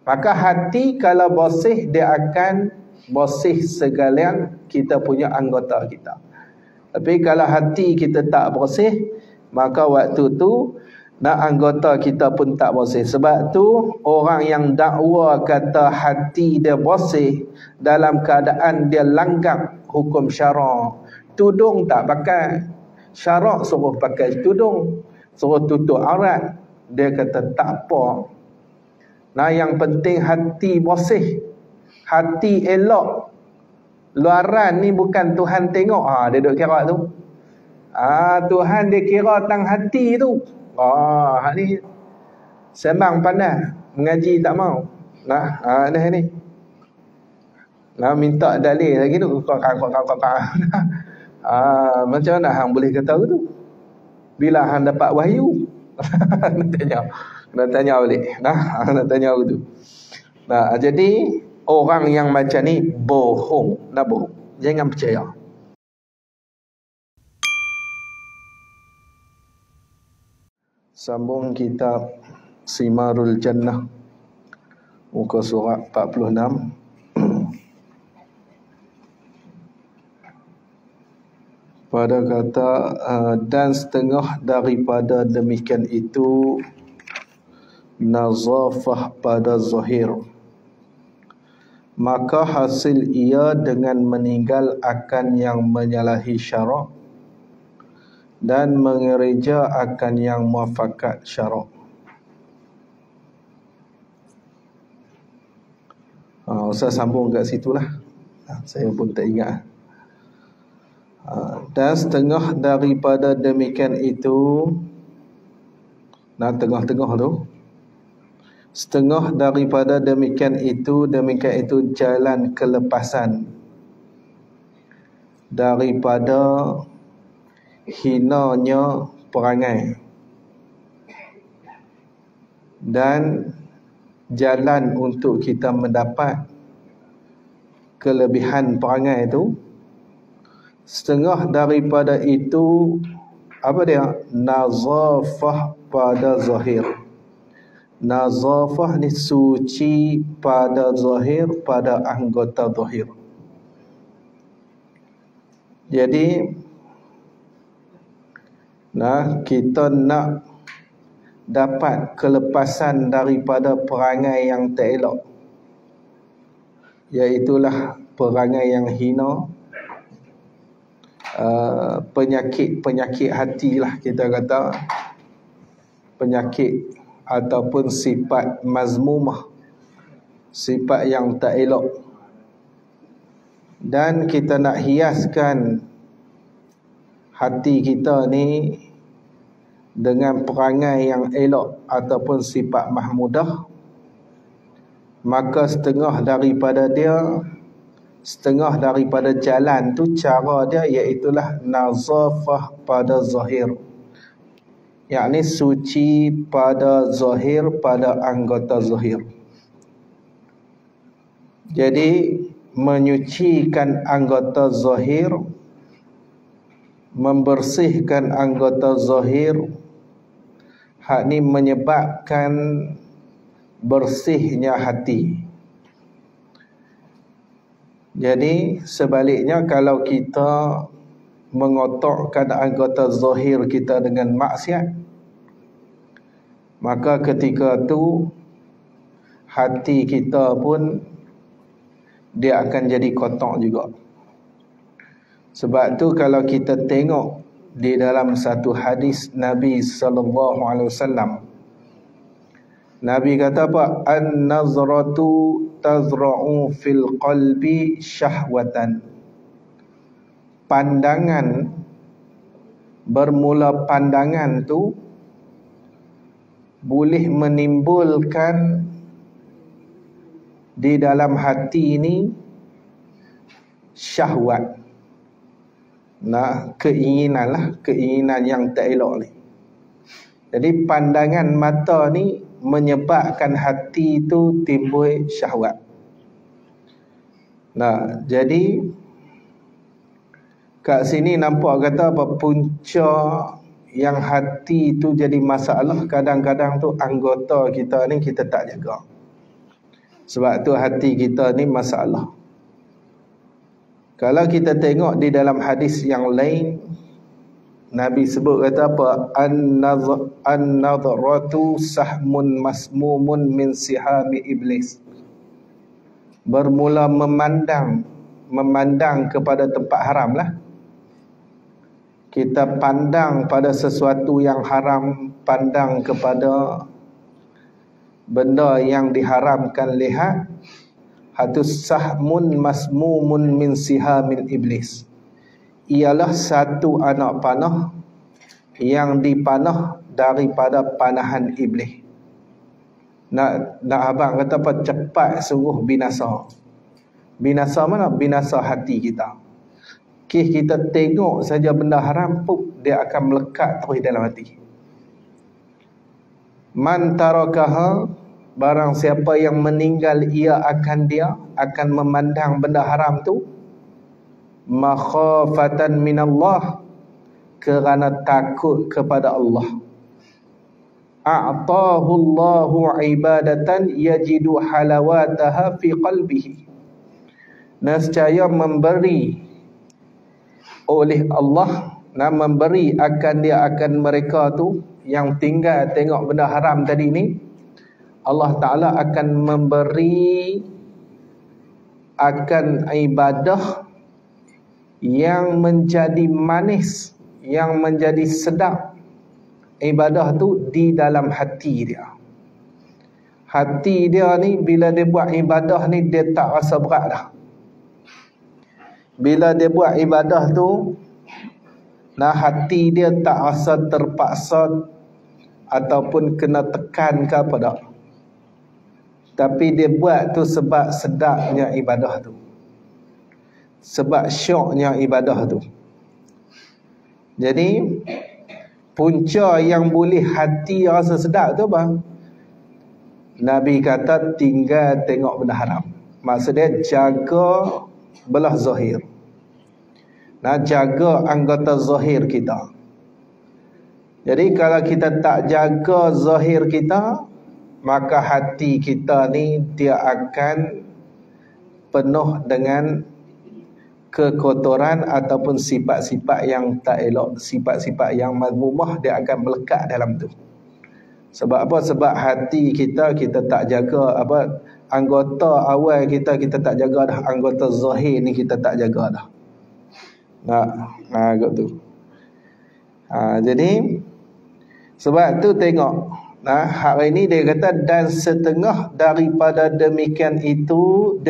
Maka hati kalau bersih, dia akan bersih segalian kita punya anggota kita. Tapi kalau hati kita tak bersih, maka waktu tu nak anggota kita pun tak bersih. Sebab tu orang yang dakwa kata hati dia bersih dalam keadaan dia langgar hukum syarak, tudung tak pakai, syarak suruh pakai tudung, suruh tutup aurat, dia kata tak apa. Nah, yang penting hati bersih, hati elok. Luaran ni bukan Tuhan tengok. Dia duk kira tu. Tuhan dia kira tang hati tu. Hak ni sembang pandai, mengaji tak mau. Ni. Minta dalil lagi tu. Macam mana hang boleh kata tu? Bila hang dapat wahyu? Nak tanya balik. Nak tanya tu. Jadi orang yang macam ni bohong, bohong. Jangan percaya. Sambung kitab Simarul Jannah, muka surat 46. Pada kata dan setengah daripada demikian itu nazafah pada zahir, maka hasil ia dengan meninggal akan yang menyalahi syarak dan mengereja akan yang muafakat syarak. Ustaz sambung kat situlah. Saya pun tak ingat. Dan setengah daripada demikian itu, tengah-tengah tu, setengah daripada demikian itu jalan kelepasan daripada hinanya perangai dan jalan untuk kita mendapat kelebihan perangai itu. Setengah daripada itu apa dia? Nazafah pada zahir. Nazafah ni suci pada zahir, pada anggota zahir. Jadi kita nak dapat kelepasan daripada perangai yang tak elok, iaitulah perangai yang hina, penyakit hati lah kita kata, penyakit ataupun sifat mazmumah, sifat yang tak elok. Dan kita nak hiaskan hati kita ni dengan perangai yang elok ataupun sifat mahmudah, maka setengah daripada jalan tu, cara dia iaitulah nazafah pada zahir, yakni suci pada zahir, pada anggota zahir. Jadi menyucikan anggota zahir, membersihkan anggota zahir, hak ni menyebabkan bersihnya hati. Jadi sebaliknya, kalau kita mengotorkan anggota zahir kita dengan maksiat, maka ketika tu hati kita pun dia akan jadi kotor juga. Sebab tu kalau kita tengok di dalam satu hadis Nabi SAW, Nabi kata apa? An-nazratu tazra'u fil qalbi syahwatan. Pandangan, bermula pandangan tu boleh menimbulkan di dalam hati ini syahwat. Keinginan yang tak elok ni. Jadi pandangan mata ni menyebabkan hati itu timbul syahwat. Jadi kat sini nampak kata apa, punca yang hati itu jadi masalah, kadang-kadang tu anggota kita ni kita tak jaga. Sebab tu hati kita ni masalah. Kalau kita tengok di dalam hadis yang lain, Nabi sebut kata apa? An-nadhratu sahmun masmumun min sihami iblis. Bermula memandang kepada tempat haram lah. Kita pandang pada sesuatu yang haram, pandang kepada benda yang diharamkan lihat, hatus sahmun masmumun min sihamin iblis. Ialah satu anak panah yang dipanah daripada panahan iblis. Nak abang kata apa? Cepat sungguh binasa. Binasa mana? Binasa hati kita. Kita tengok saja benda haram, dia akan melekat terus dalam hati. Man tarakaha, barang siapa yang meninggal ia akan memandang benda haram tu makhafatan minallah, kerana takut kepada Allah. A'tahu Allahu ibadatan yajidu halawataha fi qalbihi. Nescaya memberi oleh Allah, memberi akan mereka tu yang tinggal tengok benda haram tadi ni, Allah Ta'ala akan memberi akan ibadah yang menjadi manis, yang menjadi sedap. Ibadah tu di dalam hati dia. Hati dia ni bila dia buat ibadah ni, dia tak rasa berat dah. Bila dia buat ibadah tu, hati dia tak rasa terpaksa ataupun kena tekan ke apa dah. Tapi dia buat tu sebab sedapnya ibadah tu, sebab syoknya ibadah tu. Jadi punca yang boleh hati rasa sedap tu apa? Nabi kata tinggal tengok benda haram. Maksudnya jaga belah zahir. Jaga anggota zahir kita. Jadi kalau kita tak jaga zahir kita, maka hati kita ni dia akan penuh dengan kekotoran ataupun sifat-sifat yang tak elok, sifat-sifat yang mazmumah, dia akan melekat dalam tu. Sebab apa? Sebab hati kita tak jaga apa, anggota awal kita tak jaga dah, anggota zahir ni kita tak jaga dah. Gitu. Jadi sebab tu tengok, hari ini dia kata dan setengah daripada demikian itu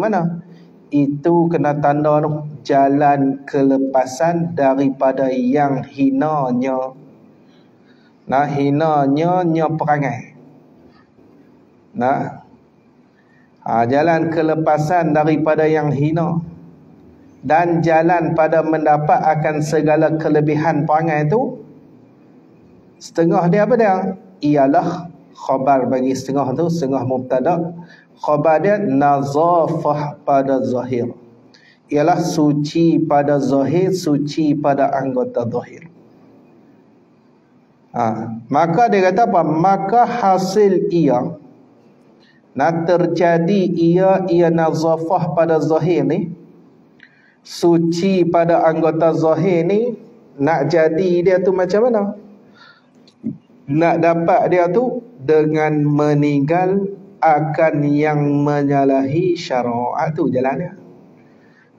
mana? Itu kena tanda tu, jalan kelepasan daripada yang hinanya. Hinanya perangai. Jalan kelepasan daripada yang hina dan jalan pada mendapat akan segala kelebihan perangai itu. Setengah dia apa dia? Ialah khabar bagi setengah tu, setengah mubtada. Khabar dia nazafah pada zahir. Ialah suci pada zahir, suci pada anggota zahir. Maka dia kata apa? Maka hasil ia, terjadi ia nazafah pada zahir ni, suci pada anggota zahir ni, nak jadi dia tu macam mana? Nak dapat dia tu dengan meninggal akan yang menyalahi syarak. Tu jalan dia.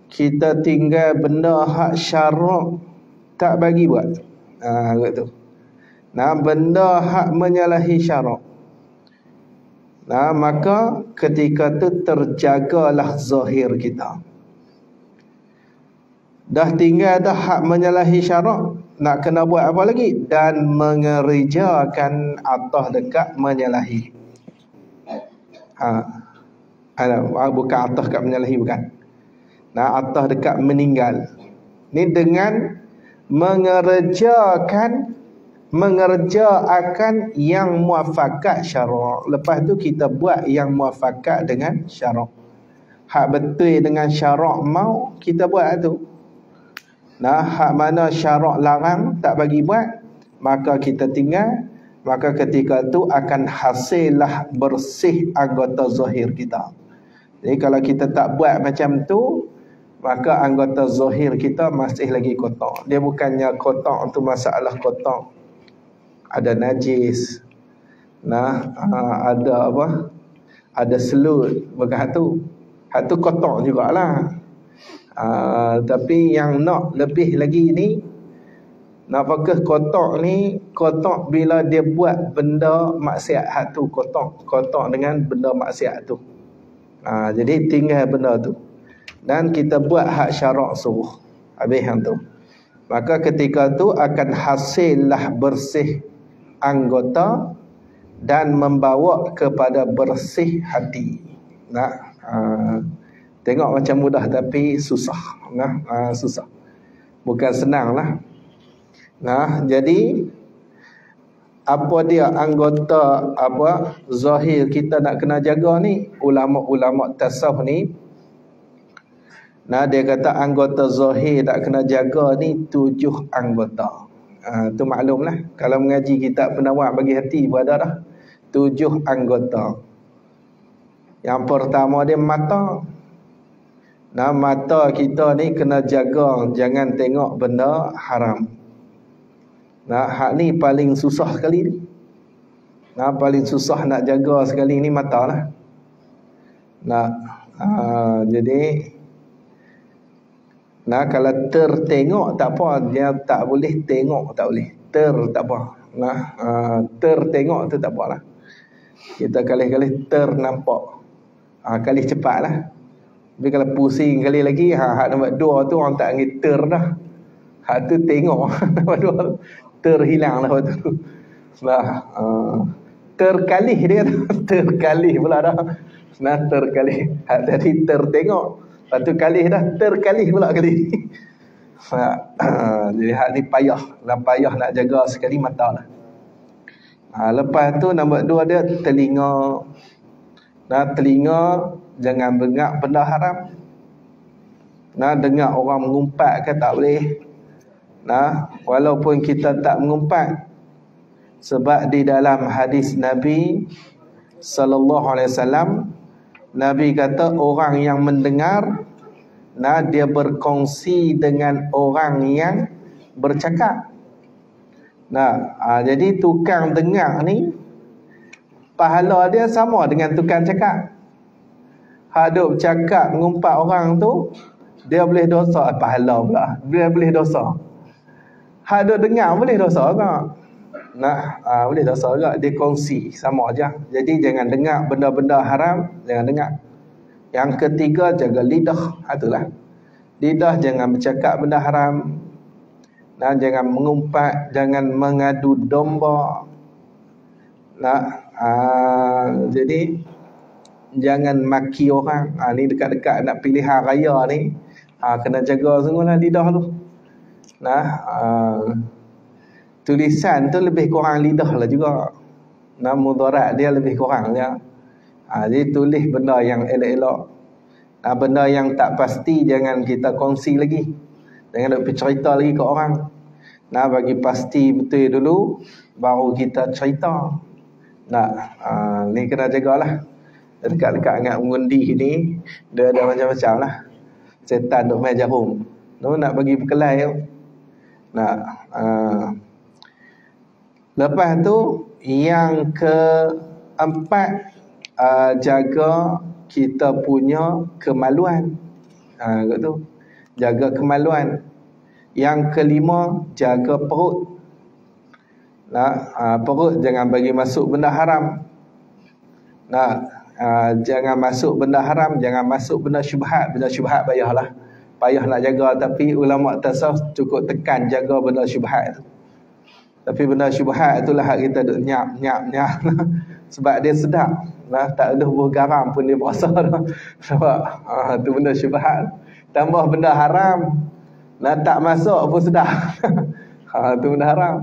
Kita tinggal benda hak syarak tak bagi buat. Gitu. Benda hak menyalahi syarak. Maka ketika tu terjagalah zahir kita. Dah tinggal dah hak menyalahi syarak, nak kena buat apa lagi? Dan mengerjakan atas dekat menyalahi. Bukan atas dekat menyalahi, bukan. Atas dekat meninggal. Ni dengan mengerjakan yang muafakat syarak. Lepas tu kita buat yang muafakat dengan syarak. Hak betul dengan syarak mau kita buat tu. Hak mana syarak larang tak bagi buat, maka kita tinggal maka ketika tu akan hasillah bersih anggota zahir kita. Jadi kalau kita tak buat macam tu, maka anggota zahir kita masih lagi kotor. Dia bukannya kotor tu masalah kotor, ada najis, ada apa, ada selut, bukan hak tu kotor jugalah. Tapi yang nak lebih lagi ni, nak pakai kotor ni, kotor bila dia buat benda maksiat, hak tu kotor dengan benda maksiat tu. Jadi tinggal benda tu dan kita buat hak syarak suruh, habis yang tu, maka ketika tu akan hasillah bersih anggota dan membawa kepada bersih hati. Tengok macam mudah tapi susah. Susah, bukan senang lah. Jadi apa dia anggota zahir kita nak kena jaga ni? Ulama-ulama tasawuf ni, dia kata anggota zahir nak kena jaga ni 7 anggota. Tu maklum lah, kalau mengaji kitab Penawar bagi hati pun ada dah 7 anggota. Yang pertama dia mata. Mata kita ni kena jaga, jangan tengok benda haram. Hak ni paling susah sekali ni. Paling susah nak jaga sekali ni mata lah. Jadi kalau tertengok tak apa, dia tak boleh tengok, tak boleh. Tak apa. Tertengok tu tak apa lah. Kita kali-kali ternampak. Kali cepat lah. Tapi kalau pusing kali lagi, hak nombor 2 tu orang tak panggil ter dah. Hak tu tengok. Nombor 2 terhilang dah tu. Terkalih dia tu. Terkalih pula dah. Terkalih. Hak tadi tertengok. Lepas tu kalih dah, terkalih pula kali. Jadi hak ni payah. Payah nak jaga sekali mata lah. Lepas tu nombor 2 dia telinga. Telinga jangan dengar benda haram. Dengar orang mengumpat ke tak boleh. Walaupun kita tak mengumpat, sebab di dalam hadis Nabi sallallahu alaihi wasallam, Nabi kata orang yang mendengar, dia berkongsi dengan orang yang bercakap. Jadi tukang dengar ni pahala dia sama dengan tukang cakap. Hak duk bercakap mengumpat orang tu, dia boleh dosa, pahala pula. Dia boleh dosa. Hak duk dengar boleh dosa juga. Boleh dosa juga. Dia kongsi sama aja. Jadi jangan dengar benda-benda haram, jangan dengar. Yang ketiga, jaga lidah. Itulah. Lidah jangan bercakap benda haram. Jangan mengumpat, jangan mengadu domba. Jadi jangan maki orang. Ni dekat-dekat nak pilihan raya ni, kena jaga sungguhlah lidah tu. Tulisan tu lebih kurang lidah lah juga. Mudarat dia lebih kurang je. Jadi tulis benda yang elok-elok. Benda yang tak pasti jangan kita kongsi lagi. Jangan nak cerita lagi ke orang. Bagi pasti betul dulu, baru kita cerita. Ni kena jagalah. Dekat-dekat dengan mengundi ni, dia ada macam-macam lah. Setan duk main jarum. Nak bagi berkelai tu. Lepas tu, yang keempat, jaga kita punya kemaluan. Tu. Jaga kemaluan. Yang kelima, jaga perut. Perut jangan bagi masuk benda haram. Jangan masuk benda haram, jangan masuk benda syubhat. Benda syubhat payahlah. Payah nak jaga, tapi ulama tasawuf cukup tekan jaga benda syubhat tu. Tapi benda syubhat itulah hak kita duk nyap. Sebab dia sedap. Tak ada buah garam pun dia berasa dah. Sebab tu benda syubhat. Tambah benda haram, tak masuk pun sedap. Tu benda haram.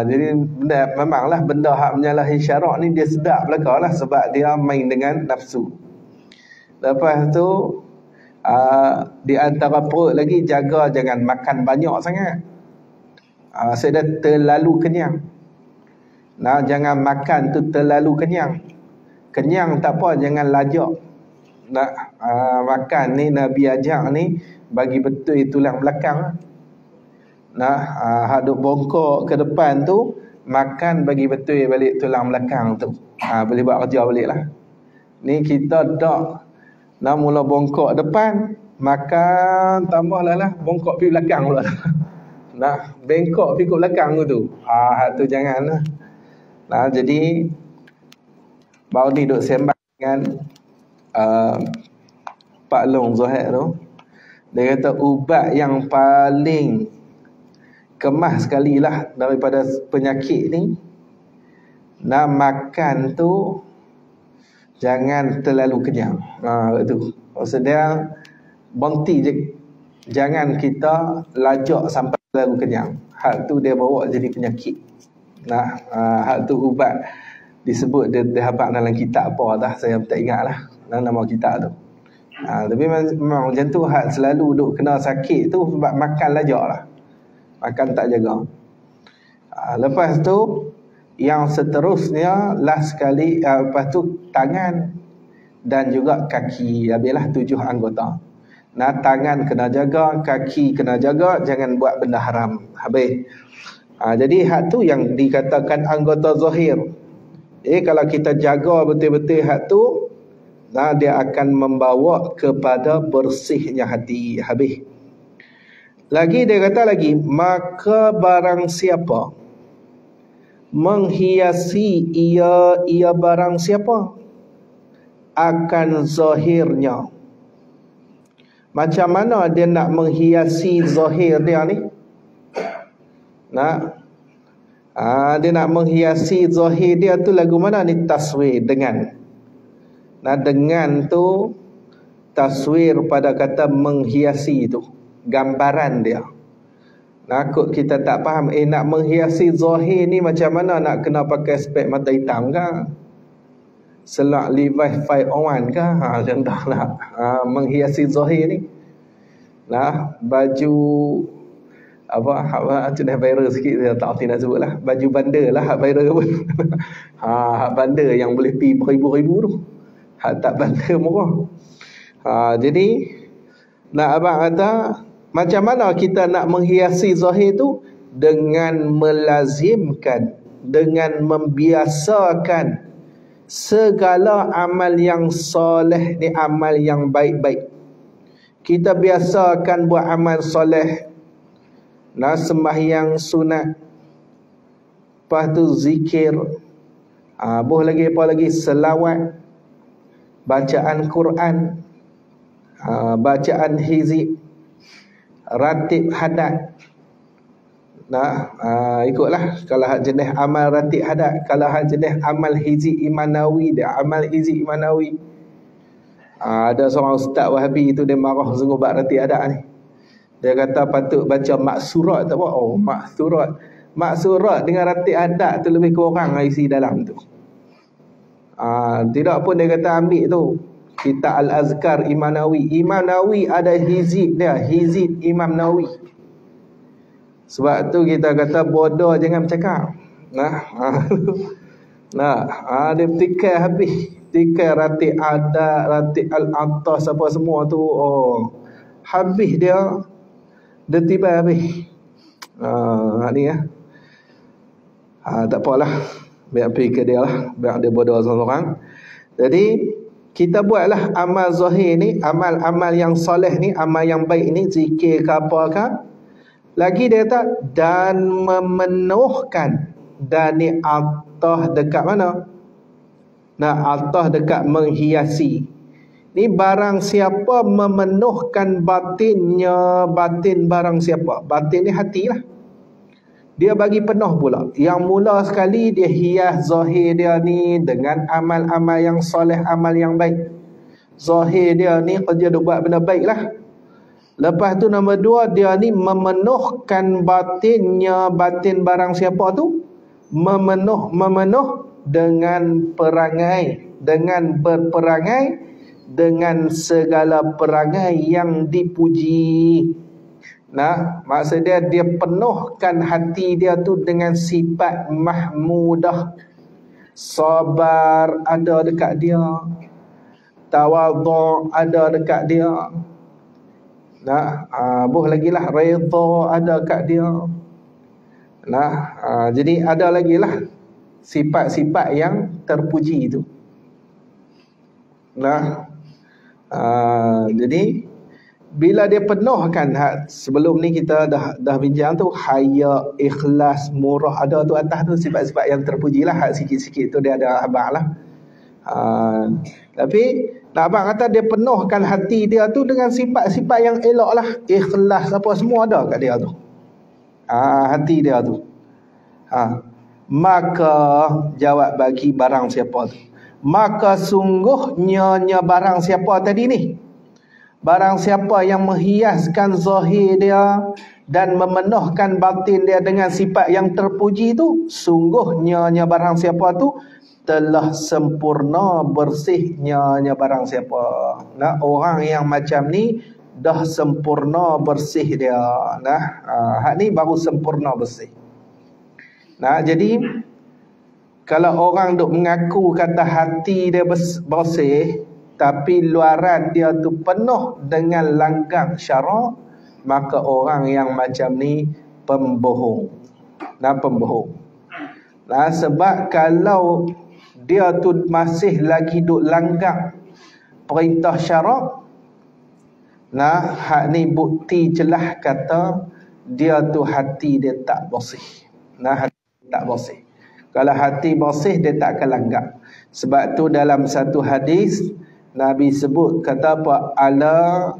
Jadi memanglah benda hak menyalahi syarak ni dia sedap belaka lah, sebab dia main dengan nafsu. Lepas tu di antara perut lagi, jaga jangan makan banyak sangat. Saya dah terlalu kenyang. Nah, jangan makan tu terlalu kenyang. Kenyang tak apa, jangan lajak. Nak makan ni Nabi ajak ni bagi betul tulang belakang. Nah, haduk bongkok ke depan tu, makan bagi betul balik tulang belakang tu. Boleh buat kerja balik lah. Ni kita tak nak mula bongkok depan, makan tambahlah lah bongkok pergi belakang pula. Nah, bengkok pergi ke belakang tu. Tu jangan lah. Nah, jadi baru ni duk sembang dengan Pak Long Zohar tu. Dia kata ubat yang paling kemas sekali lah daripada penyakit ni, nak makan tu jangan terlalu kenyang. Itu maksudnya berhenti je, jangan kita lajak sampai terlalu kenyang. Hal tu dia bawa jadi penyakit. Nah, hal tu ubat disebut dia habaq dalam kitab apa dah, saya tak ingat lah nama kitab tu. Tapi memang macam tu, hak selalu duk kena sakit tu sebab makan lajak lah, makan tak jaga. Lepas tu yang seterusnya last sekali, lepas tu tangan dan juga kaki. Habislah 7 anggota. Nah, tangan kena jaga, kaki kena jaga, jangan buat benda haram. Habis. Jadi hak tu yang dikatakan anggota zahir. Kalau kita jaga betul-betul hak tu, nah, dia akan membawa kepada bersihnya hati. Habis. Lagi dia kata lagi, maka barang siapa menghiasi ia barang siapa akan zahirnya. Macam mana dia nak menghiasi zahir dia ni? Nah, dia nak menghiasi zahir dia tu lagu mana ni? Taswir, dengan. Nah, dengan tu taswir pada kata menghiasi tu, gambaran dia. Nah, kot kita tak faham, nak menghiasi zahir ni macam mana? Nak kena pakai spek mata hitam ke? Selak Levi's 501 ke? Contohlah. Menghiasi zahir ni. Nah, baju apa jenis viral sikit, saya tak arti nak sebut lah. Baju bandar lah, hak viral pun. Hak bandar yang boleh pi beribu-ribu tu. Hak tak bandar murah. Jadi nak abang kata, macam mana kita nak menghiasi zahir tu? Dengan melazimkan, dengan membiasakan segala amal yang soleh ni, amal yang baik-baik. Kita biasakan buat amal soleh. Nah, sembahyang sunat, lepas tu zikir, boleh lagi apa lagi, selawat, bacaan Quran, bacaan hizib, ratib hadat. Nah, ikutlah. Kalau hak jenis amal ratib hadat, kalau hak jenis amal hizib imanawi, dia amal hizib imanawi. Ada seorang ustaz Wahabi tu, dia marah sungguh bab ratib hadat ni. Dia kata patut baca maksurat tak apa. Maksurat dengan ratib hadat tu lebih kurang isi dalam tu. Tidak pun dia kata ambil tu kitab Al-Azkar Imam Nawawi. Imam Nawawi ada hizib dia, hizib Imam Nawawi. Sebab tu kita kata bodoh jangan bercakap. Dia tikai habis. Tikai ratib adat, ratib al-atas apa semua tu. Habis dia tiba habis. Ni ya. Tak apalah. Biar pergi ke dia lah. Biar dia bodoh seorang-seorang. Jadi kita buatlah amal zahir ni, amal-amal yang soleh ni, amal yang baik ni, zikir ke apakah. Lagi dia kata, dan memenuhkan. Dan ni atah dekat mana? Nah, atah dekat menghiasi. Ni barang siapa memenuhkan batinnya. Batin barang siapa? Batin ni hati lah. Dia bagi penuh pula. Yang mula sekali dia hias zahir dia ni dengan amal-amal yang soleh, amal yang baik. Zahir dia ni kerja dia buat benda baik lah. Lepas tu nombor 2, dia ni memenuhkan batinnya. Batin barang siapa tu? Memenuh dengan perangai, dengan berperangai, dengan segala perangai yang dipuji. Nah, maksud dia penuhkan hati dia tu dengan sifat mahmudah. Sabar ada dekat dia, tawadhu ada dekat dia. Nah, buh lagi lah, redha ada dekat dia. Nah, jadi ada lagi lah sifat-sifat yang terpuji itu. Nah, jadi bila dia penuhkan, sebelum ni kita dah bincang tu, haya, ikhlas, murah, ada tu atas tu sifat-sifat yang terpuji lah. Sikit-sikit tu dia ada abang lah. Tapi nak abang kata dia penuhkan hati dia tu dengan sifat-sifat yang elok lah. Ikhlas apa semua ada kat dia tu. Hati dia tu. Maka jawab bagi barang siapa tu. Maka sungguhnya barang siapa tadi ni, barang siapa yang menghiaskan zahir dia dan memenuhkan batin dia dengan sifat yang terpuji tu, sungguhnya barang siapa tu telah sempurna bersihnya barang siapa. Nah, orang yang macam ni dah sempurna bersih dia. Nah, hak ni baru sempurna bersih. Nah, jadi kalau orang duk mengaku kata hati dia bersih, tapi luaran dia tu penuh dengan langgar syarak, maka orang yang macam ni pembohong. Nah, pembohong. Nah, sebab kalau dia tu masih lagi duk langgar perintah syarak, nah, hak ni bukti jelas kata dia tu hati dia tak bersih. Nah, hati tak bersih. Kalau hati bersih, dia tak akan langgar. Sebab tu dalam satu hadis Nabi sebut, kata apa? Ala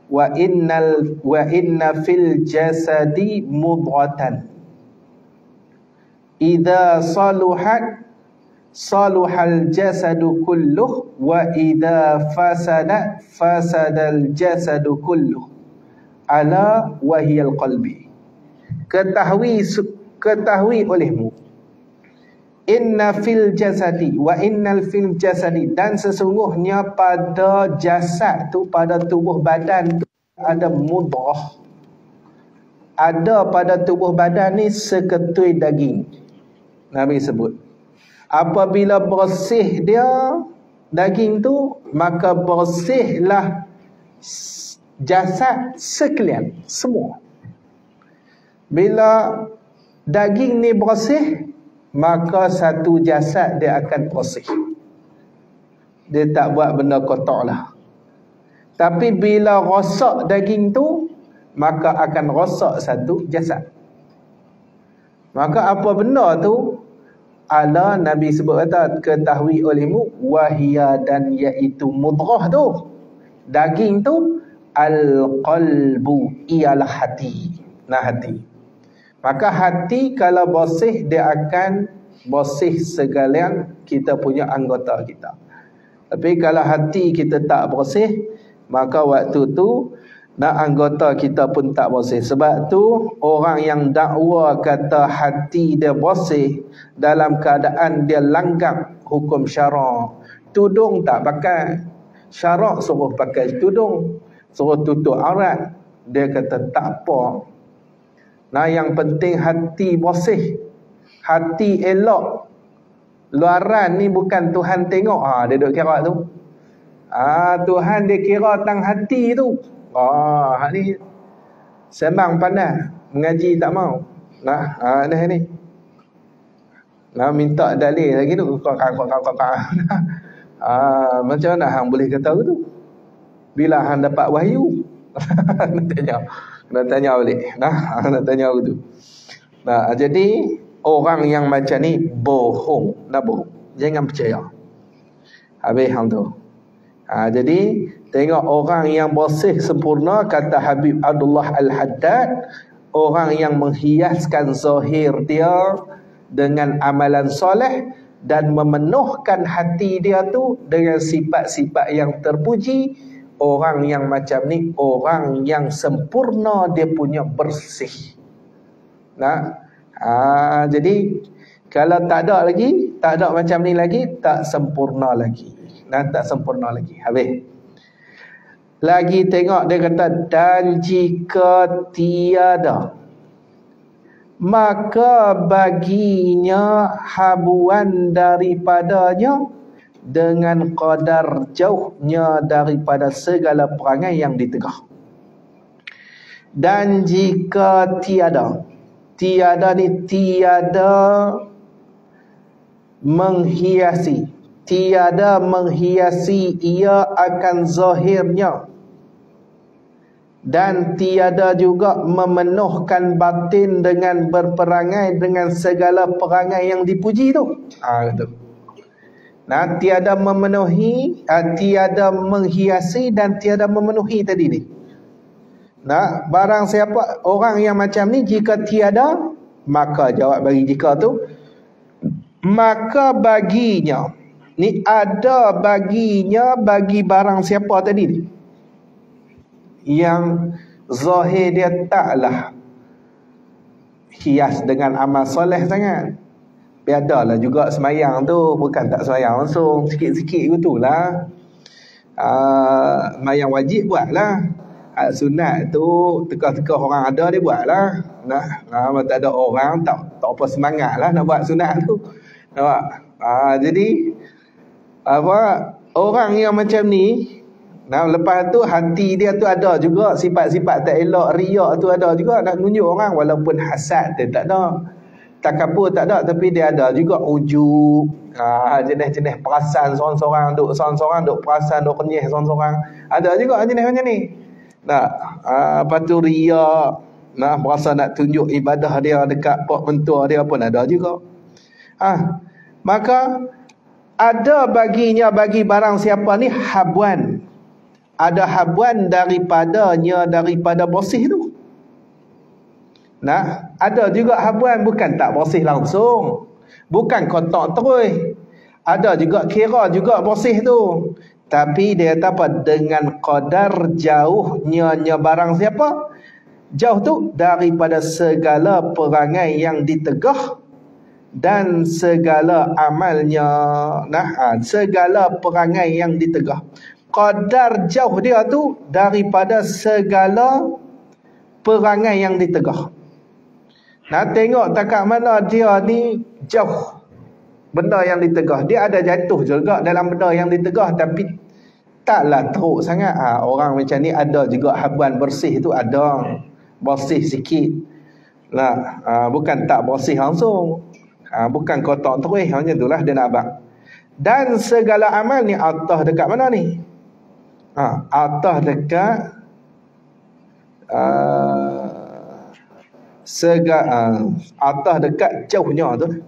wa inna fil jasadi mudghatan idza saluhat saluhal jasadu kulluh wa idza fasadal jasadu kulluh ala wahiyal qalbi. Ketahui olehmu, inna fil jasadi wa innal fil jasadi, dan sesungguhnya pada jasad tu, pada tubuh badan tu ada mudghah. Ada pada tubuh badan ni seketui daging. Nabi sebut, apabila bersih dia daging tu, maka bersihlah jasad sekalian, semua. Bila daging ni bersih, maka satu jasad dia akan bersih. Dia tak buat benda kotor lah. Tapi bila rosak daging tu, maka akan rosak satu jasad. Maka apa benda tu? Ala, Nabi sebut kata, ketahui olehmu, wahia, dan iaitu mudghah tu, daging tu, al-qalbu, ialah hati. Nah, hati. Maka hati kalau bersih, dia akan bersih segalian kita punya anggota kita. Tapi kalau hati kita tak bersih, maka waktu tu anggota kita pun tak bersih. Sebab tu orang yang dakwa kata hati dia bersih dalam keadaan dia langgar hukum syarak, tudung tak pakai, syarak suruh pakai tudung, suruh tutup aurat, dia kata tak apa. Nah, yang penting hati bersih, hati elok. Luaran ni bukan Tuhan tengok. Dia duk kira tu. Tuhan dia kira tang hati tu. Hak ni sembang panas, mengaji tak mau. Nah, ni. Nah, minta dalil lagi tu. Macam mana hang boleh kata tu? Bila hang dapat wahyu? Nak tanya balik. Nak tanya tu. Nah, jadi orang yang macam ni bohong, bohong. Jangan percaya. Habis hang tu. Jadi tengok orang yang bersih sempurna, kata Habib Abdullah Al-Haddad, orang yang menghiaskan zahir dia dengan amalan soleh dan memenuhkan hati dia tu dengan sifat-sifat yang terpuji. Orang yang macam ni, orang yang sempurna dia punya bersih. Nah, jadi kalau tak ada lagi, tak ada macam ni lagi, tak sempurna lagi. Nah, tak sempurna lagi. Habis. Lagi tengok dia kata, dan jika tiada, maka baginya habuan daripadanya dengan qadar jauhnya daripada segala perangai yang ditegah. Dan jika tiada, tiada ni tiada menghiasi, tiada menghiasi ia akan zahirnya, dan tiada juga memenuhkan batin dengan berperangai dengan segala perangai yang dipuji tu. Gitu. Nah, tiada memenuhi, tiada menghiasi dan tiada memenuhi tadi ni. Nah, barang siapa orang yang macam ni, jika tiada, maka jawab bagi jika tu, maka baginya, ni ada baginya bagi barang siapa tadi ni, yang zahir dia taklah hias dengan amal soleh sangat. Biadalah juga semayang tu, bukan tak semayang langsung, sikit-sikit gitulah. Semayang wajib buatlah. Sunat tu teka-teka orang ada dia buatlah. Nah, tak ada orang tak apa semangat lah nak buat sunat tu. Nampak? Jadi apa, orang yang macam ni, nah, lepas tu hati dia tu ada juga sifat-sifat tak elok, riak tu ada juga, nak tunjuk orang, walaupun hasad dia tak ada, takabur tak ada, tapi dia ada juga ujub, jenis-jenis perasan seorang-seorang, duk seorang-seorang duk perasan, duk kenyih seorang-seorang, ada juga jenis macam ni. Nah, lepas tu riak, nah, berasa nak tunjuk ibadah dia dekat pak mentua dia pun ada juga. Maka ada baginya, bagi barang siapa ni, habuan, ada habuan daripadanya, daripada bersih tu. Nah, ada juga habuan bukan tak bersih langsung, bukan kotak terus, ada juga kira juga bersih tu, tapi dia kata apa, dengan qadar jauhnya barang siapa, jauh tu daripada segala perangai yang ditegah dan segala amalnya. Nah, segala perangai yang ditegah, qadar jauh dia tu daripada segala perangai yang ditegah. Nah, tengok takat mana dia ni jauh benda yang ditegah. Dia ada jatuh juga dalam benda yang ditegah, tapi taklah teruk sangat. Orang macam ni ada juga habuan bersih tu, ada bersih sikit lah, bukan tak bersih langsung, bukan kotak terus, macam itulah dia nak abang. Dan segala amal ni atas dekat mana ni? Atas dekat atas dekat jauhnya tu.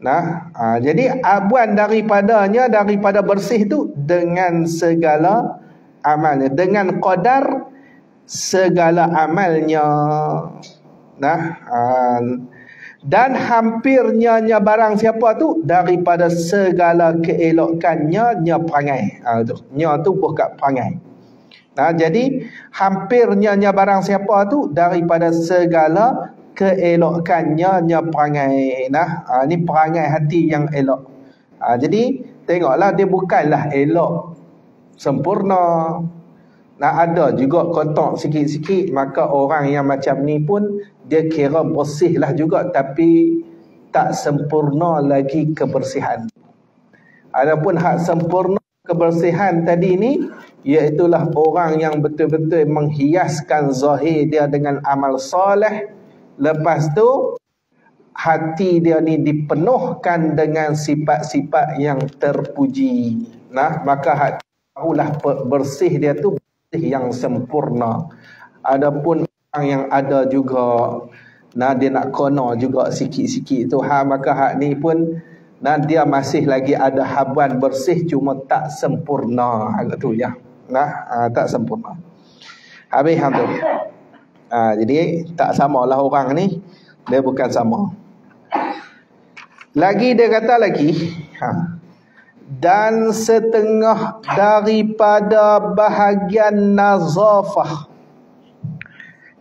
Nah, jadi habuan daripadanya, daripada bersih tu, dengan segala amalnya, dengan qadar segala amalnya. Nah, dan hampirnya barang siapa tu daripada segala keelokannya perangai. Tu nya tu bukan perangai. Nah, jadi hampirnya barang siapa tu daripada segala keelokannya perangai. Nah, ni perangai hati yang elok. Jadi tengoklah, dia bukanlah elok sempurna. Nah, ada juga kotak sikit-sikit, maka orang yang macam ni pun dia kira bersih lah juga, tapi tak sempurna lagi kebersihan. Adapun hak sempurna kebersihan tadi ni, iaitulah orang yang betul-betul menghiaskan zahir dia dengan amal soleh. Lepas tu hati dia ni dipenuhkan dengan sifat-sifat yang terpuji. Nah, maka hati tahulah bersih dia tu bersih yang sempurna. Adapun orang yang ada juga, nah, dia nak kono juga sikit-sikit tu, maka hak ni pun, nah, dia masih lagi ada habuan bersih, cuma tak sempurna tu ya. Nah, tak sempurna. Habis tu. Jadi tak samalah orang ni, dia bukan sama. Lagi dia kata lagi, dan setengah daripada bahagian nazafah,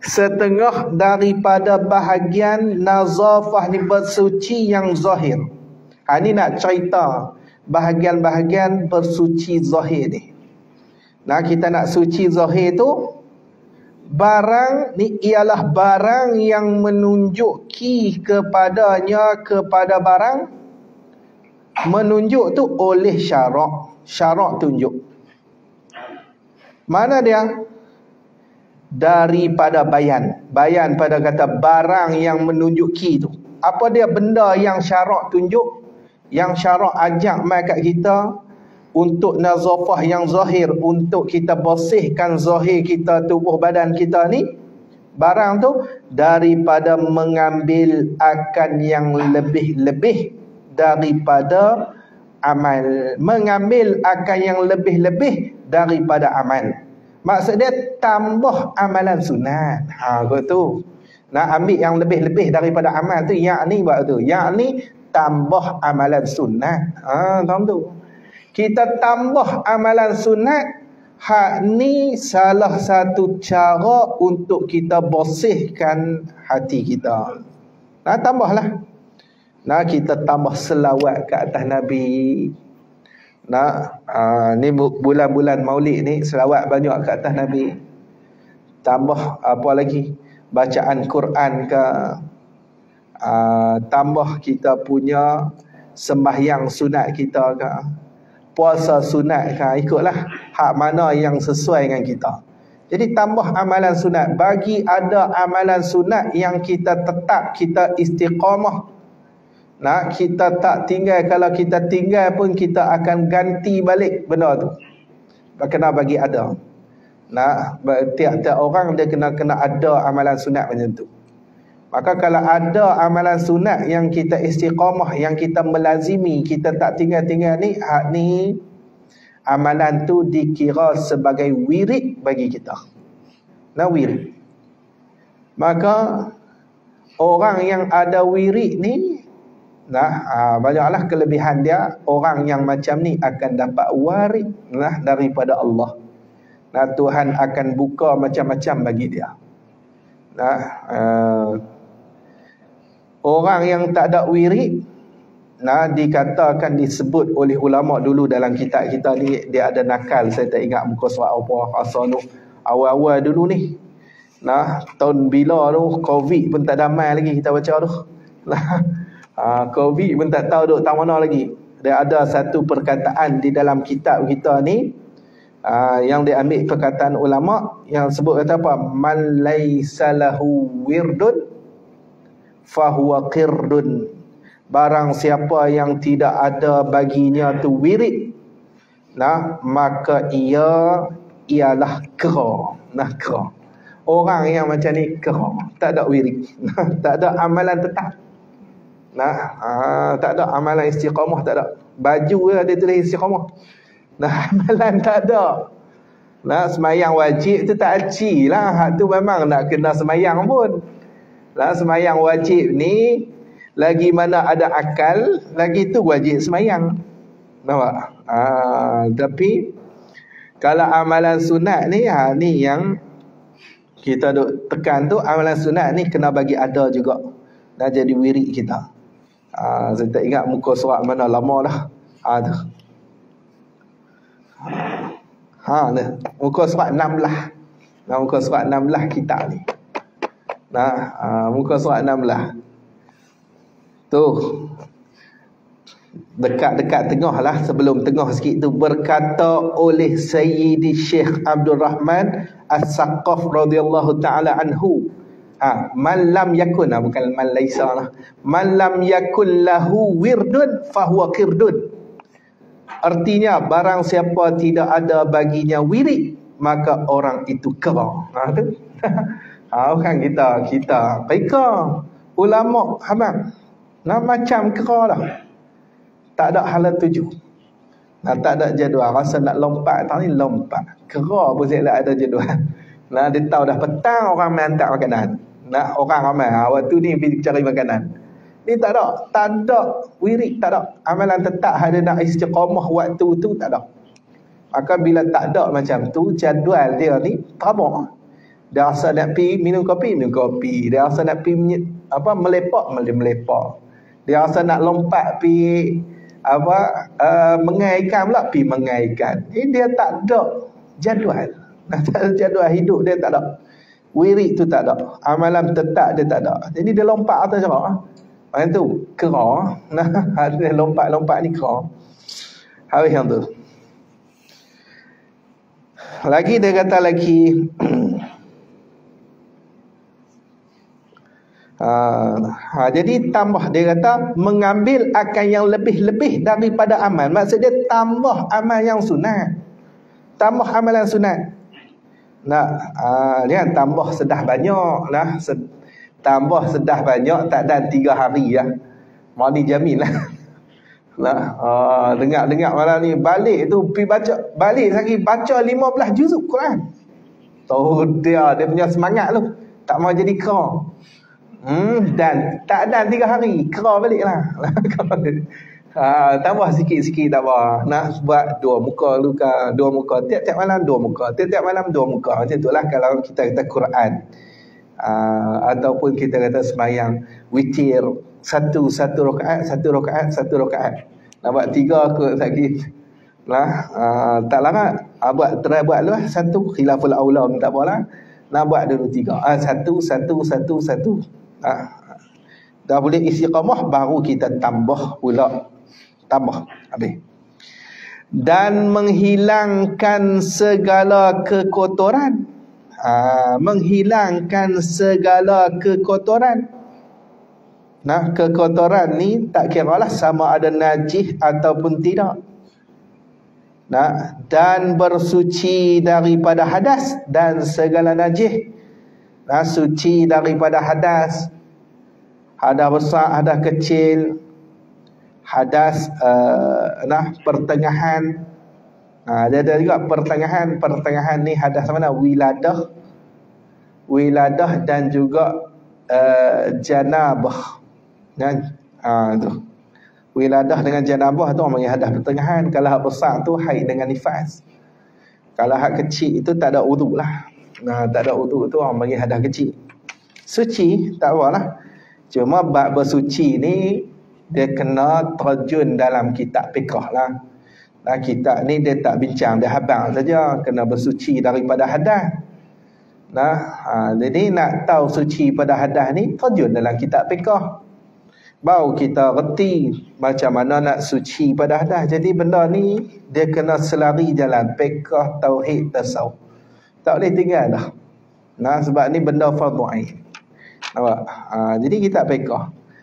setengah daripada bahagian nazafah ni bersuci yang zahir. Ni nak cerita bahagian-bahagian bersuci zahir ni. Nah, kita nak suci zahir tu, barang ni ialah barang yang menunjuki kepadanya kepada barang. Menunjuk tu oleh syarak. Syarak tunjuk. Mana dia? Daripada bayan. Bayan pada kata barang yang menunjuki tu. Apa dia benda yang syarak tunjuk? Yang syarak ajak mai kat kita untuk nazafah yang zahir, untuk kita bersihkan zahir kita, tubuh badan kita ni. Barang tu daripada mengambil akan yang lebih-lebih daripada amal. Mengambil akan yang lebih-lebih daripada amal. Maksud dia tambah amalan sunat. Betul. Nak ambil yang lebih-lebih daripada amal tu, yakni buat tu. Yakni tambah amalan sunat. Tahu tu. Kita tambah amalan sunat. Hak ni salah satu cara untuk kita bersihkan hati kita. Nah, tambahlah. Nah, kita tambah selawat ke atas Nabi. Nah, ni bulan-bulan Maulid ni selawat banyak ke atas Nabi. Tambah apa lagi? Bacaan Quran ke. Tambah kita punya sembahyang sunat kita ke. Puasa sunat ke. Ikutlah hak mana yang sesuai dengan kita. Jadi tambah amalan sunat. Bagi ada amalan sunat yang kita tetap, kita istiqamah. Nah, kita tak tinggal. Kalau kita tinggal pun kita akan ganti balik benda tu. Kena bagi ada. Nah, tiap-tiap orang dia kena ada amalan sunat macam tu. Maka kalau ada amalan sunat yang kita istiqamah, yang kita melazimi, kita tak tinggal-tinggal ni, hak ni amalan tu dikira sebagai wirid bagi kita. Nah, wirid. Maka orang yang ada wirid ni, banyaklah kelebihan dia. Orang yang macam ni akan dapat warid daripada Allah. Tuhan akan buka macam-macam bagi dia. Orang yang tak ada wirid, dikatakan, disebut oleh ulama dulu dalam kitab kita ni, dia ada nakal. Saya tak ingat muka surat apa asal tu. Awal-awal dulu ni. Tahun bila tu, Covid pun tak damai lagi kita baca tu. Covid pun tak tahu duk tak mana lagi. Dia ada satu perkataan di dalam kitab kita ni, yang diambil perkataan ulama yang sebut kata apa? Man laisa lahu wirdun fahuwa qirdun. Barang siapa yang tidak ada baginya tu wirid, maka ia ialah kera. Kera. Orang yang macam ni kera, tak ada wirid. Tak ada amalan tetap. Tak ada amalan istiqamah, tak ada. Baju dia tulis istiqamah. Amalan tak ada. Semayang wajib tu tak aci lah. Hak tu memang nak kena semayang pun. Semayang wajib ni, lagi mana ada akal, lagi tu wajib semayang. Nampak? Tapi kalau amalan sunat ni, ni yang kita duk tekan tu. Amalan sunat ni kena bagi ada juga. Dah jadi wirid kita. Saya tak ingat muka surat mana, lama dah. Tu. Muka surat 16. Muka surat 16 kitab ni. Muka surat 16. Tu. Dekat-dekat tengah lah, sebelum tengah sikit tu, berkata oleh Sayyidi Syekh Abdul Rahman As-Saqaf radhiyallahu ta'ala anhu. Man lam yakun, bukan man laisa lah. Man lam yakun lahu wirdun fahuwa qirdun. Artinya, barang siapa tidak ada baginya wirid, maka orang itu kera. Tu. Kan kita mereka ulama habang. Macam kera lah. Tak ada hala tuju. Tak ada jadual. Rasa nak lompat, tak ni lompat. Kera pun saya ada jadual. Dia tahu dah petang orang main hantar makanan. Orang ramai waktu ni pergi cari makanan. Ni tak ada wirid, tak ada amalan tetap. Ada nak istiqamah waktu tu, tak ada. Maka bila tak ada macam tu, jadual dia ni terabak. Dia rasa nak pergi minum kopi. Dia rasa nak pergi melepak. Dia rasa nak lompat pergi mengai ikan pula, pergi mengai ikan. Dia tak ada jadual. Tak ada jadual hidup dia, tak ada. Wirid tu tak ada. Amalan tetap dia tak ada. Jadi dia lompat atas cara. Macam tu, kera. Dia lompat-lompat ni kera. Habis yang tu. Lagi dia kata lagi jadi tambah, dia kata mengambil akan yang lebih-lebih daripada amal. Maksud dia tambah amal yang sunat, tambah amalan sunat. Dia tambah sedah banyak lah, tambah sedah banyak tak dan 3 hari lah. Mau ni jamin lah. Dengar malam ni balik tu pergi baca, balik lagi baca 15 juzuk Quran. Tahu dia punya semangat tu, tak mau jadi kera. Dan tak ada 3 hari kera balik lah. Tambah sikit-sikit tak apa. Nak buat 2 muka luka, 2 muka tiap-tiap malam 2 muka, tiap-tiap malam 2 muka. Macam itulah kalau kita kata Quran. Ataupun kita kata semayang witir, satu rakaat. Nak buat 3 ke sakit lah, tak larang. Try buat lah 1 khilaful aula, tak apalah. Nak buat dulu 3. 1. Dah boleh istiqamah, baru kita tambah pula. Tambah habis. Dan menghilangkan segala kekotoran. Menghilangkan segala kekotoran. Kekotoran ni tak kiralah sama ada najis ataupun tidak. Dan bersuci daripada hadas dan segala najis. Suci daripada hadas, hadas besar, hadas kecil, hadas pertengahan. Dia ada juga pertengahan ni hadas mana? Wiladah dan juga janabah. Tu. Wiladah dengan janabah tu orang panggil hadas pertengahan. Kalau hak besar tu haid dengan nifas. Kalau hak kecil itu tak ada wudu lah. Tak ada wudu tu orang panggil hadas kecil. Suci tak apalah. Cuma bab bersuci ni dia kena terjun dalam kitab fiqh lah. Kitab ni dia tak bincang, dia habang saja kena bersuci daripada hadas. Jadi nak tahu suci pada hadas ni terjun dalam kitab fiqh. Baru kita reti macam mana nak suci pada hadas. Jadi benda ni dia kena selari jalan fiqh, tauhid, tasawuf. Tak boleh tinggal dah. Sebab ni benda fardhu ain. Nampak? Jadi kitab fiqh.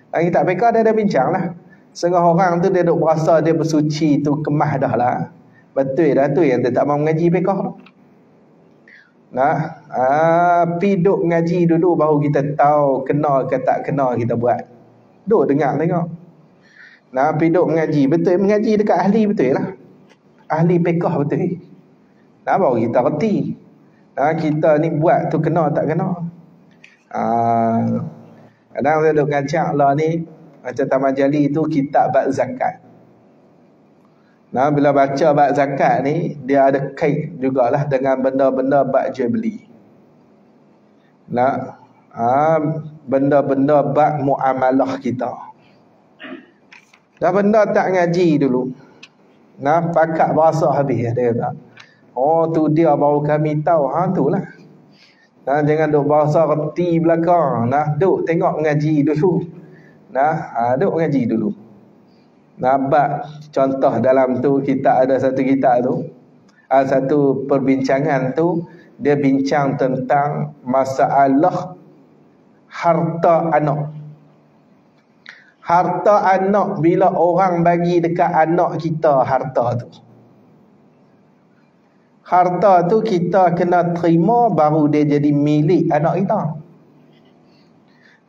Kitab fiqh dia ada bincang lah. Setengah orang tu dia duk berasa dia bersuci tu kemah dah lah. Betul dah tu yang dia tak mau mengaji fiqh tu. Pergi duk mengaji dulu baru kita tahu kena ke tak kena kita buat. Duk dengar tengok. Pergi duk mengaji. Betul mengaji dekat ahli betul lah. Ahli fiqh betul. Baru kita reti. Kita ni buat tu kena tak kena. Kadang saya duk ngajak lah ni macam Taman Jali tu kitab bab zakat. Bila baca bab zakat ni dia ada kait jugalah dengan benda-benda bab jual beli. Benda-benda bab muamalah kita. Benda tak ngaji dulu. Pakat bahasa habis dia kata. Tu dia baru kami tahu. Tu lah. Jangan duk bahasa reti belakang. Duk tengok mengaji dulu. Duk mengaji dulu. Bab contoh dalam tu kita ada satu kitab tu. Satu perbincangan tu dia bincang tentang masalah harta anak. Harta anak bila orang bagi dekat anak kita harta tu. Harta tu kita kena terima baru dia jadi milik anak kita.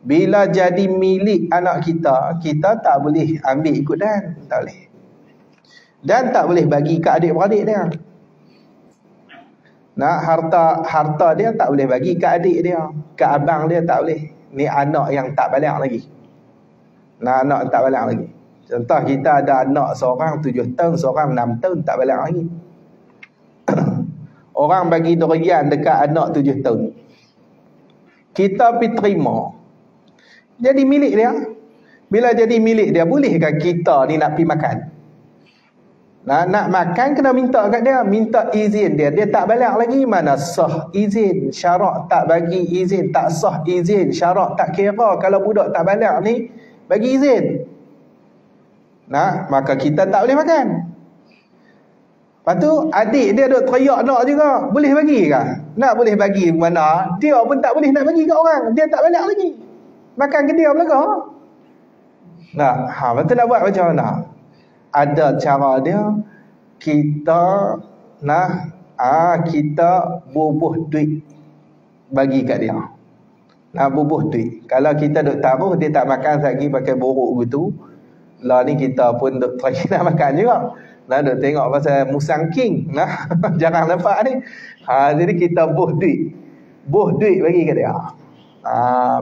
Bila jadi milik anak kita, kita tak boleh ambil ikut dan. Tak boleh. Dan tak boleh bagi ke adik-beradik dia. Harta dia tak boleh bagi ke adik dia. Ke abang dia tak boleh. Ni anak yang tak balik lagi. Anak tak balik lagi. Contoh kita ada anak seorang 7 tahun, seorang 6 tahun tak balik lagi. Orang bagi durian dekat anak 7 tahun. Kita pergi terima. Jadi milik dia. Bila jadi milik dia, bolehkah kita ni nak pergi makan? Nak makan kena minta kat dia, minta izin dia. Dia tak balik lagi, mana sah izin, syarak tak bagi izin, tak sah izin, syarak tak kira kalau budak tak balik ni bagi izin. Maka kita tak boleh makan. Lepas tu adik dia duk teriak nak juga, boleh bagi ke? Nak boleh bagi mana? Dia pun tak boleh nak bagi kat orang, dia tak balik lagi. Makan ke dia belaka? Lepas tu nak buat macam mana? Ada cara dia. Kita kita bubuh duit bagi kat dia. Bubuh duit. Kalau kita duk taruh dia tak makan lagi pakai borok gitu, lah ni kita pun duk try nak makan juga. Duk tengok pasal Musang King. Jarang nampak ni. Jadi kita buh duit. Buh duit bagi kat dia.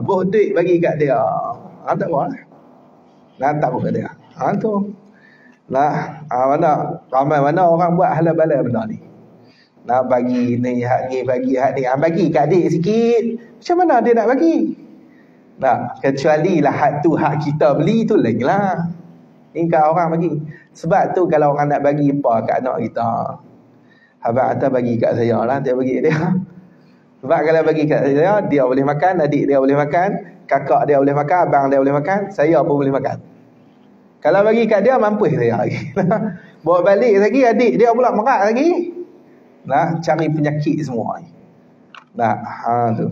Buh duit bagi kat dia. Tak apa lah. Tak apa kat dia. Tu. Mana ramai mana orang buat halal balai benda ni. Nak bagi ni, hak ni, bagi hak ni. Bagi kat adik sikit. Macam mana dia nak bagi? Kecuali lah hak tu hak kita beli tu lagi lah. Ni kat orang bagi. Sebab tu kalau orang nak bagi apa kat anak kita, abang atas bagi kat saya lah, dia bagi dia. Sebab kalau bagi kat saya, dia boleh makan, adik dia boleh makan, kakak dia boleh makan, abang dia boleh makan, saya pun boleh makan. Kalau bagi kat dia, mampus saya lagi. Bawa balik lagi, adik dia pula merak lagi. Cari penyakit semua ni. Tu.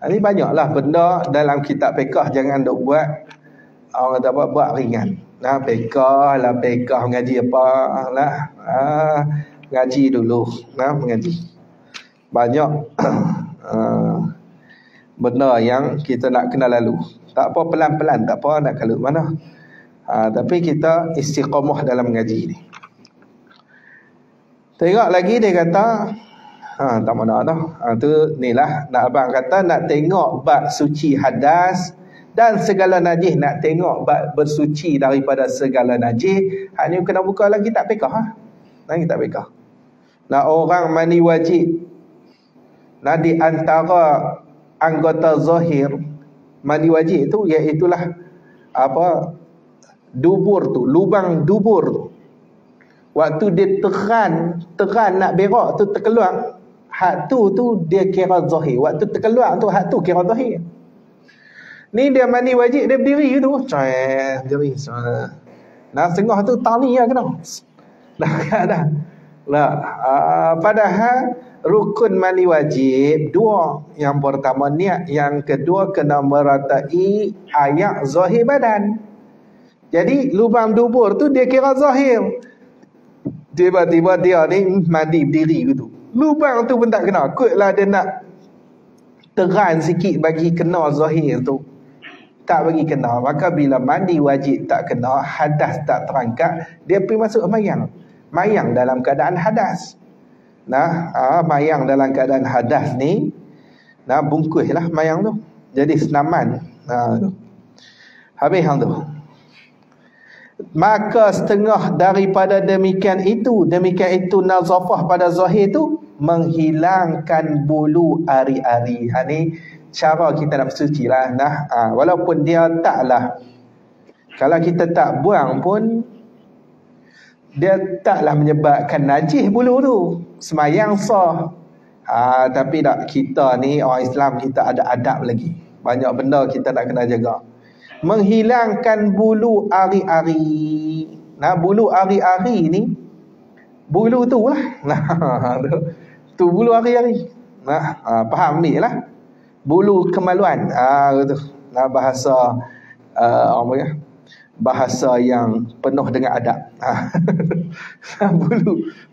Ini banyaklah benda dalam kitab fiqh, jangan duk buat orang kata apa, buat ringan. Fiqh mengaji apa lah. Ngaji dulu. Mengaji. Banyak benda yang kita nak kena lalu. Tak apa, pelan-pelan, tak apa nak kalut mana. Tapi kita istiqamah dalam mengaji ni. Tengok lagi dia kata, tak mana dah. Tu ni lah nak abang kata, nak tengok bab suci hadas dan segala najis, nak tengok bab bersuci daripada segala najis. Hak ni kena buka lagi kitab fiqh. Kitab fiqh. Orang mandi wajib. Di antara anggota zahir mandi wajib tu iaitulah apa? Dubur tu, lubang dubur tu. Waktu dia teran nak berak tu terkeluar, hak tu dia kira zahir. Waktu terkeluar tu hak tu kira zahir. Ni dia mandi wajib, dia berdiri tu. Berdiri. Setengah tu tali lah kena. Padahal rukun mandi wajib dua. Yang pertama niat, yang kedua kena meratai ayat zahir badan. Jadi lubang dubur tu dia kira zahir. Tiba-tiba dia ni mandi berdiri gitu. Lubang tu pun tak kena. Kutlah dia nak teran sikit bagi kena zahir tu, tak bagi kena. Maka bila mandi wajib tak kena, hadas tak terangkat, dia pergi masuk mayang. Mayang dalam keadaan hadas. Mayang dalam keadaan hadas ni, bungkuslah mayang tu. Jadi senaman. Habis hang tu. Maka setengah daripada demikian itu nazafah pada zahir tu, menghilangkan bulu ari-ari. Ni cara kita nak bersuci lah. Walaupun dia taklah, kalau kita tak buang pun dia taklah menyebabkan najis bulu tu, semayang sah. Tapi tak, kita ni orang Islam, kita ada adab lagi. Banyak benda kita nak kena jaga. Menghilangkan bulu ari-ari. Bulu ari-ari ni, bulu tu lah. Tu bulu ari-ari. Faham ni lah. Bulu kemaluan. Bahasa bahasa yang penuh dengan adab.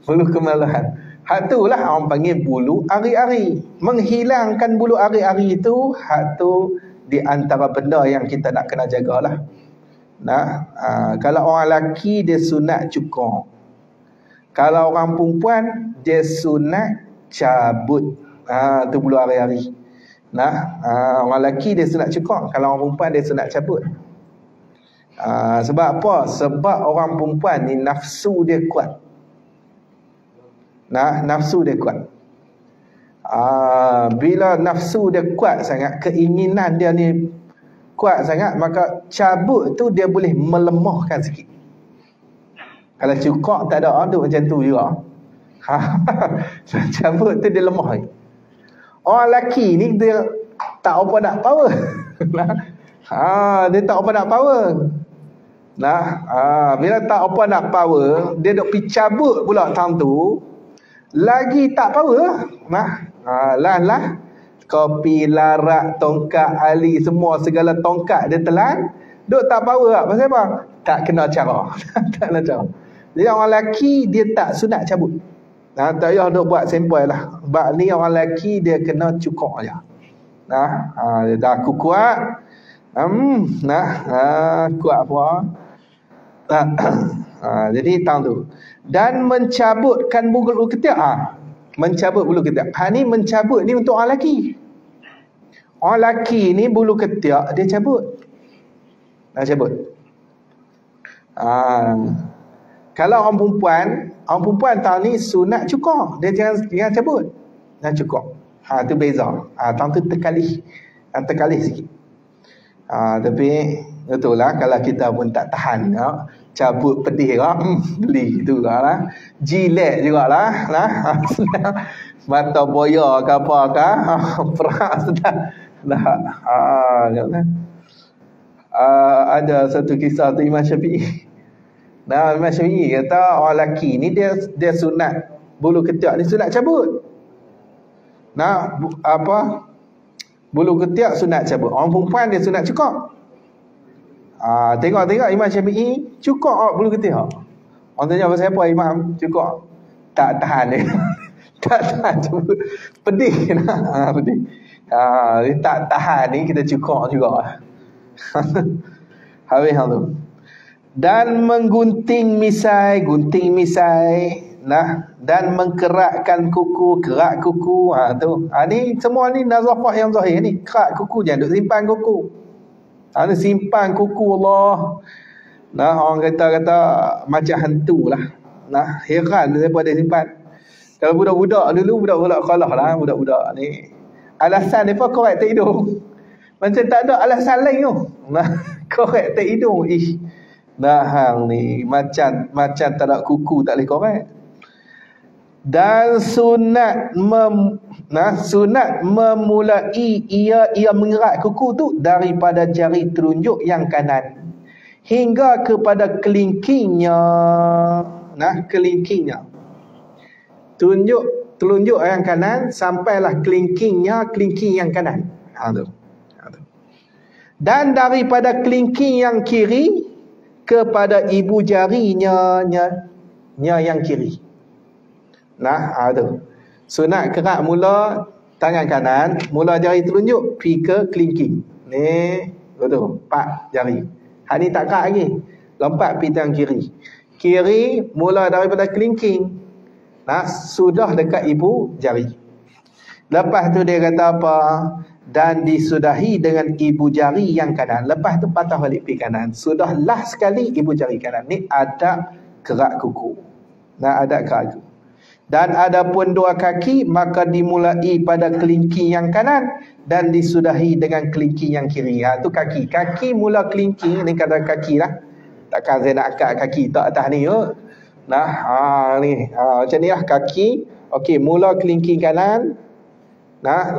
Bulu kemaluan. Hak tu lah orang panggil bulu ari-ari. Menghilangkan bulu ari-ari itu, hak tu di antara benda yang kita nak kena jagalah. Kalau orang lelaki dia sunat cukur. Kalau orang perempuan dia sunat cabut. Tu bulu ari-ari. Orang lelaki dia sunat cukur. Kalau orang perempuan dia sunat cabut. Sebab apa? Sebab orang perempuan ni nafsu dia kuat. Nafsu dia kuat. Bila nafsu dia kuat sangat, keinginan dia ni kuat sangat, maka cabut tu dia boleh melemahkan sikit. Kalau cukok tak ada duk macam tu juga. Cabut tu dia lemah. Orang lelaki ni dia tak apa nak power. Dia tak apa nak power. Bila tak apa nak power, dia duk pi cabut pula time tu, lagi tak power. Kopi, larak, tongkat, ali, semua segala tongkat dia telan, duk tak power lah. Pasal apa? Tak kena cara. Tak kena cara. Jadi orang lelaki dia tak sunat cabut. Tak payah duk buat sempoi lah. Sebab ni orang lelaki dia kena cukup je. Dia dah aku kuat. Kuat apa? Jadi tahu tu. Dan mencabutkan bulu ketiak. Mencabut bulu ketiak. Ni mencabut ni untuk orang lelaki. Orang lelaki ni bulu ketiak dia cabut. Cabut. Kalau orang perempuan tahun ni sunat cukup. Dia jangan cabut. Jangan cukup. Tu beza. Tahun tu terkalih sikit. Tapi betul lah kalau kita pun tak tahan cabut pedih lah, beli tu lah. Jilet jugalah mata boya ke apa ke, perak sudah. Ada satu kisah tu Imam Syafi'i. Imam Syafi'i kata orang lelaki ni dia sunat bulu ketiak ni sunat cabut. Bulu ketiak sunat cabut. Orang perempuan dia sunat cukup. Tengok Imam Syafi'i cukup bulu ketiak. Orang tanya pasal apa Imam cukup? Tak tahan dia. Tak tahan cabut. Pedih. Pedih. Tak tahan ni kita cukup juga. Habis tu. Dan menggunting misai, dan mengkeratkan kuku, kerat kuku. Ni semua ni nazafah yang zahir ni. Kerat kuku, jangan duk simpan kuku. Simpan kuku Allah. Orang kata macam hantu lah. Heran siapa dia simpan. Kalau budak-budak dulu, budak-budak kalah lah. Budak-budak ni alasan dia korek tak hidung. Macam tak ada alasan lain tu. Korek tak hidung. Hang ni macam tak ada kuku tak boleh korek. Dan sunat memulai ia mengerat kuku tu daripada jari telunjuk yang kanan hingga kepada kelingkingnya. Kelingkingnya. Telunjuk yang kanan sampailah kelingking yang kanan. Dan daripada kelingking yang kiri kepada ibu jarinya yang kiri. Sunat kerat mula tangan kanan, mula jari telunjuk pi ke kelingking. Ni betul, 4 jari. Ni tak kerat lagi. Lompat pi tangan kiri. Kiri mula daripada kelingking. Sudah dekat ibu jari. Lepas tu dia kata apa? Dan disudahi dengan ibu jari yang kanan. Lepas tu patah balik pi kanan. Sudah last sekali ibu jari kanan. Ni ada kerat kuku. Ada kerat kuku. Dan adapun 2 kaki, maka dimulai pada kelingking yang kanan dan disudahi dengan kelingking yang kiri. Tu kaki. Kaki mula kelingking, ni kata kaki lah. Takkan saya nak angkat kaki tak atas ni. Ni. Macam ni lah kaki. Okey, mula kelingking kanan.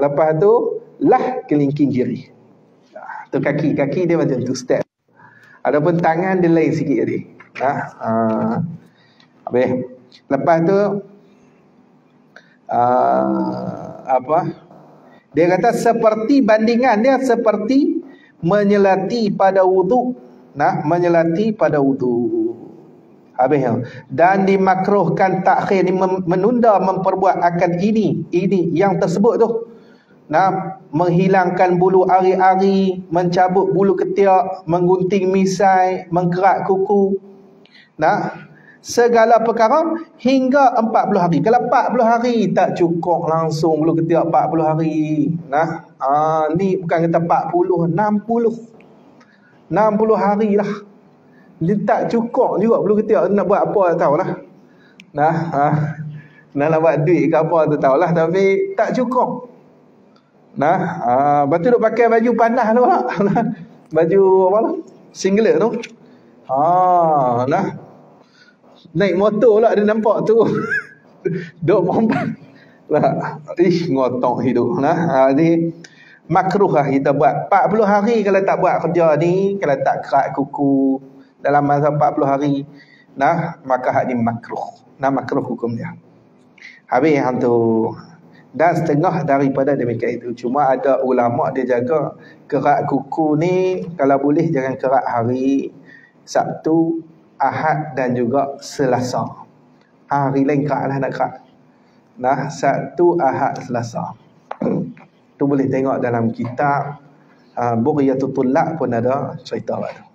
Lepas tu lah kelingking kiri. Tu kaki. Kaki dia macam tu step. Adapun tangan dia lain sikit tadi. Habis. Lepas tu dia kata seperti bandingan dia seperti menyelati pada wuduk. Menyelati pada wuduk. Habis. Dan dimakruhkan takhir ni menunda memperbuat akan ini yang tersebut tu. Menghilangkan bulu ari-ari, mencabut bulu ketiak, menggunting misai, mengkerat kuku. Segala perkara hingga 40 hari. Kalau 40 hari tak cukup langsung bulu ketiak 40 hari. Ni bukan kata 40, 60 hari lah. Dia tak cukup juga bulu ketiak nak buat apa tak tahulah. Nak buat duit ke apa tu tahulah, tapi tak cukup. Lepas tu duk pakai baju panas tu lah. Baju apa lah? Singlet tu. naik motor lah dia nampak tu. Duk mompak lah, ngotok hidup lah. Ni makruh lah kita buat 40 hari. Kalau tak buat kerja ni, kalau tak kerat kuku dalam masa 40 hari, nah, maka hak ni makruh. Nah, makruh hukum dia. Habis hang tu. Dan setengah daripada demikian itu, cuma ada ulama dia jaga kerat kuku ni kalau boleh jangan kerat hari Sabtu, Ahad dan juga Selasa. Hari lain kerat lah nak kerat. Nah, Sabtu, Ahad, Selasa. Tu boleh tengok dalam kitab Bughiyatul Tullaq pun ada cerita tu.